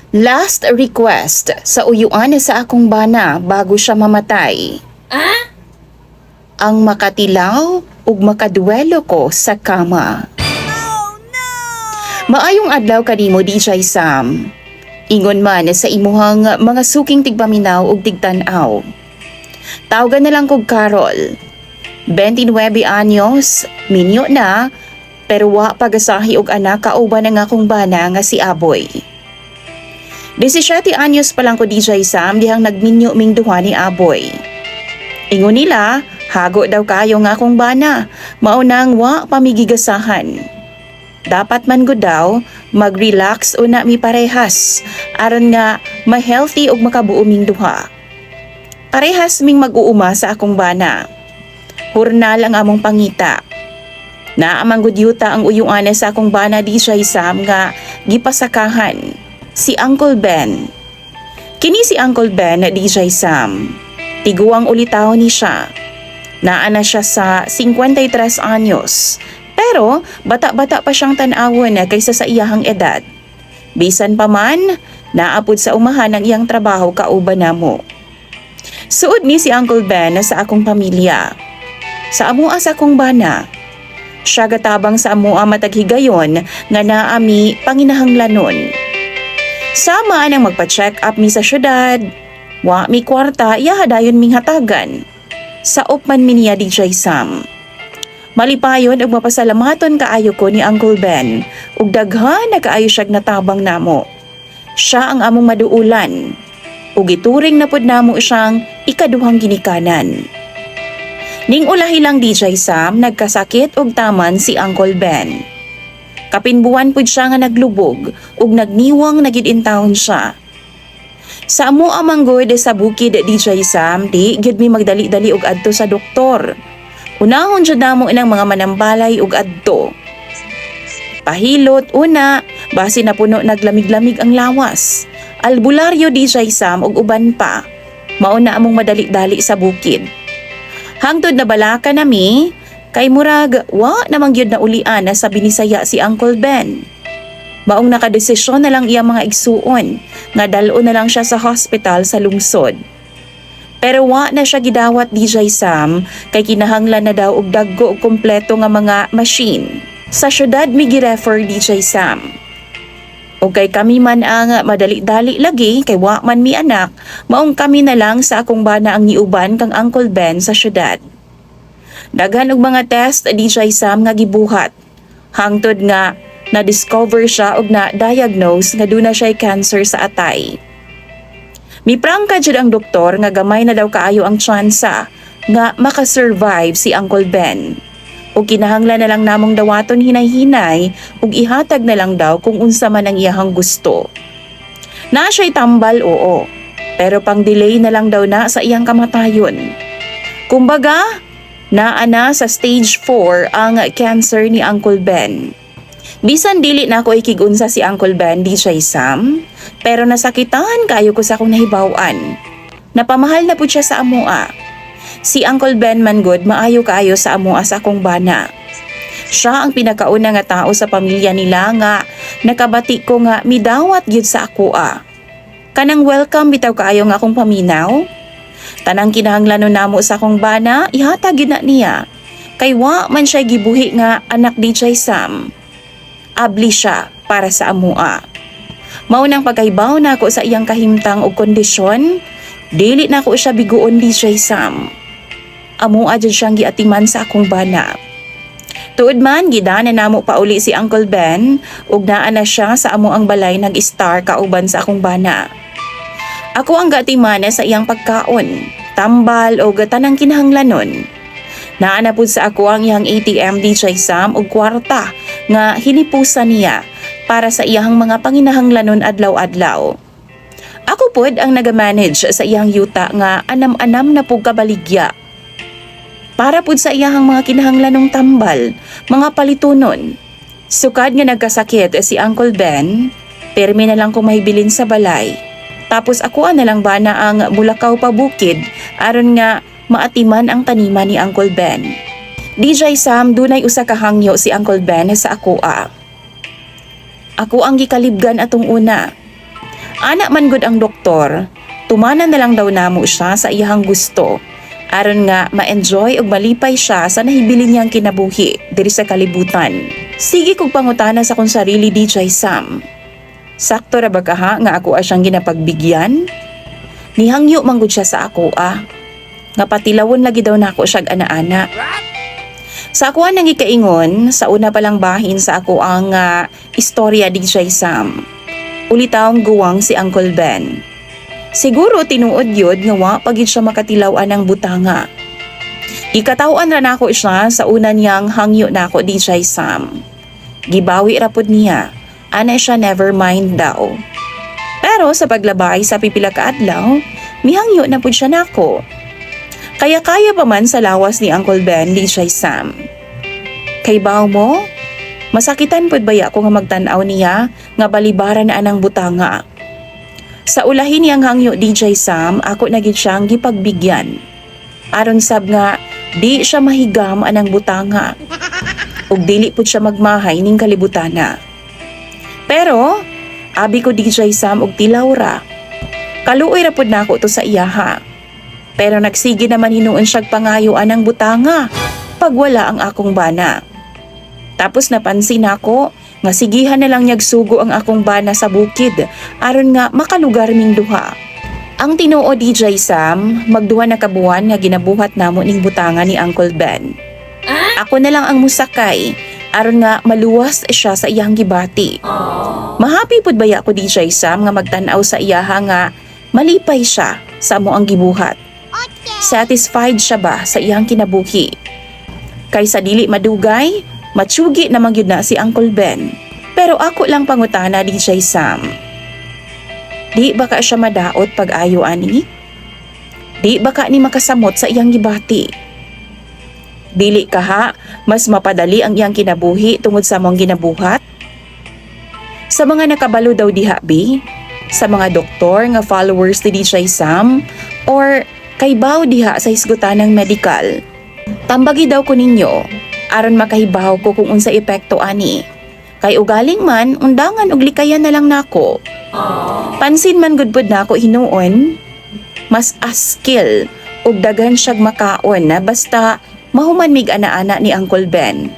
Last request sa uyuan sa akong bana bago siya mamatay. Ang makatilaw ug makaduwelo ko sa kama. Maayong adlaw kanimo DJ Sam. Ingon man sa imuhang mga suking tigpaminaw ug tigtan-aw. Tawagan na lang kog Carol. 29 anyos, minyo na, pero wa pagasahi og anak kauban ang akong bana nga si Aboy. 17 anyos pa lang ko DJ Sam dihang nagminyo ming duha ni Aboy. Ingon nila, hago daw kayo nga akong bana, maunang wa pamigigasahan. Dapat man gud daw mag-relax una mi parehas aron nga ma-healthy ug makabuo ming duha. Parehas ming mag-uuma sa akong bana. Hurnal ang among pangita. Naamang gud yuta ang uyuan sa akong bana DJ Sam nga gipasakahan. Si Uncle Ben. Kini si Uncle Ben na DJ Sam. Tiguang ulitaw ni siya. Naa na siya sa 53 anyos. Pero bata-bata pa siyang tan-awon kaysa sa iyahang edad. Bisan pa man, naapod sa umahan ang iyang trabaho kauban namo. Suod ni si Uncle Ben sa akong pamilya. Sa amua sa akong bana. Siya gatabang sa amua matag higayon nga naami panginahanglanon. Sama nang magpa-check up mi sa syudad. Wa mi kwarta, iya hadayon ming hatagan. Sa opman mi niya DJ Sam. Malipayon ug mapasalamaton kaayo ko ni Uncle Ben ug daghan na kaayo siyag natabang namo. Siya ang among maduulan. Ug ituring na pud namo siyang ikaduhang ginikanan. Ning ulahi lang DJ Sam nagkasakit ug taman si Uncle Ben. Kapinbuwan pud siya nga naglubog ug nagniwang nagid-intawon siya. Sa amo amang good sa bukid DJ Sam, di gyud mi magdali-dali og adto sa doktor. Unahon jud namo inang mga manambalay og adto. Pahilot una, basi na puno naglamig-lamig ang lawas. Albularyo DJ Sam og uban pa. Mauna among madali-dali sa bukid. Hangtod na balaka nami, kay murag, wa namang gyud na ulian na sa binisaya si Uncle Ben. Maong nakadesisyon na lang iya mga igsuon, nga dalo na lang siya sa hospital sa lungsod. Pero wa na siya gidawat DJ Sam, kay kinahanglan na daw og daggo og kompleto nga mga machine. Sa syudad mi gi-refer DJ Sam. O kay kami man ang madali-dali lagi, kay wa man mi anak, maong kami na lang sa akong bana ang niuban kang Uncle Ben sa syudad. Daghan og mga test DJ Sam nga gibuhat. Hangtod nga na-discover siya og na-diagnose nga duna siya cancer sa atay. Miprangka jud ang doktor nga gamay na daw kaayo ang tsansa nga makasurvive si Uncle Ben. Ug kinahanglan na lang namong dawaton hinay-hinay ug ihatag na lang daw kung unsa man ang iyahang gusto. Na siya'y tambal oo, pero pang delay na lang daw na sa iyang kamatayon. Kumbaga, naana sa stage 4 ang cancer ni Uncle Ben. Bisan dili na ako ikigunsa si Uncle Ben DJ Sam, pero nasakitan kayo ko sa akong nahibaw-an. Napamahal na pud siya sa amua. Si Uncle Ben man good maayo kaayo sa amua sa akong bana. Siya ang pinakauna nga tao sa pamilya nila nga nakabati ko nga midawat gyud sa akoa. Kanang welcome bitaw kaayo nga akong paminaw. Tanang kinahanglanon namo sa akong bana, ihatag gyud na niya. Kay wa man siya gibuhi nga anak DJ Sam. Abli siya para sa amua. Maunang pagkaibaw na ako sa iyang kahimtang o kondisyon, dili na ako siya biguon DJ Sam. Amua jud siyang giatiman sa akong bana. Tuod man, gidana namo pauli si Uncle Ben, ug naa na siya sa amo ang balay nag-star kauban sa akong bana. Ako ang gatimana sa iyang pagkaon, tambal o tanang kinahanglanon. Naa na pud sa ako ang iyang ATM DJ Sam og kwarta nga hinipusan niya para sa iyang mga panginahanglanon adlaw-adlaw. Ako pud ang nagamanage sa iyang yuta nga anam-anam na pug kabaligya. Para pud sa iyang mga kinahanglanong tambal, mga palitunon. Sukad nga nagkasakit si Uncle Ben, permi na lang kung mahibilin sa balay. Tapos ako na lang ba na ang Bulakaw pa bukid aron nga maatiman ang taniman ni Uncle Ben. DJ Sam, dunay usa ka hangyo si Uncle Ben sa akoa. Ako ang gikalibgan atong una. Ana man gud ang doktor, tumanan na lang daw namo siya sa iyahang gusto. Aron nga ma-enjoy ug malipay siya sa nahibili niyang kinabuhi diri sa kalibutan. Sige kog pangutana sa kong sarili, DJ Sam. Sakto ra ba kaha nga ako siyang ginapagbigyan? Nihangyo man gud siya sa ako nga patilawon lagi daw nako siya ana-ana. Sa ako nang ikaingon, sa una palang bahin sa ako ang istorya, DJ Sam. Ulitaong guwang si Uncle Ben. Siguro tinuod yun nga wa pagid siya makatilawan ng butanga. Ikatawan ra nako siya sa una niyang hangyo nako, DJ Sam. Gibawi ra pud niya, ana siya never mind daw. Pero sa paglabay sa pipila ka adlaw, mihangyo na pud siya nako. Kaya pa man sa lawas ni Uncle Ben, DJ Sam. Kay baw mo, masakitan pud baya ko nga magtan-aw niya nga balibaran na anang butanga. Sa ulahin niyang hangyo, DJ Sam, ako na gid siyang gipagbigyan. Aron sab nga di siya mahigam anang butanga. Ug dili pud siya magmahay ning kalibutana. Pero abi ko, DJ Sam, og tilaw ra. Kaluoy ra pud nako to sa iyaha. Pero nagsige naman hinuon siyag pangayuan ng butanga pag wala ang akong bana. Tapos napansin ako nga sigihan na lang niyag sugo ang akong bana sa bukid aron nga makalugar ming duha. Ang tinuo, DJ Sam, magduha na kabuan nga ginabuhat namo ning butanga ni Uncle Ben. Ako na lang ang musakay aron nga maluwas siya sa iyang gibati. Mahapi pud baya ko, DJ Sam, nga magtan-aw sa iyaha nga malipay siya sa amo ang gibuhat. Satisfied siya ba sa iyang kinabuhi? Kaysa dili madugay, matsugi naman yun na si Uncle Ben. Pero ako lang pangutana, DJ Sam. Di ba ka siya madaot pag-ayo ani? Di ba ka ni makasamot sa iyang gibati? Dili ka ha, mas mapadali ang iyang kinabuhi tungod sa mong ginabuhat? Sa mga nakabalo daw diha, B? Sa mga doktor nga followers ni DJ Sam? Or kay baw diha sa hisgutan ng medical? Tambagi daw ko ninyo, aron makahibaw ko kung unsa epekto ani. Kay ugaling man, undangan ug likayan na lang nako. Pansin man gud pud nako hinuon, mas askil ug daghan siyag makaon na basta mahuman mig ana-ana ni Uncle Ben.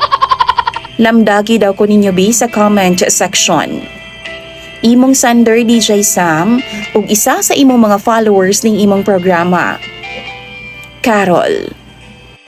Lamdagi daw ko ninyo, B, sa comment section. Imong sender, DJ Sam, ug isa sa imong mga followers ning imong programa, Carol.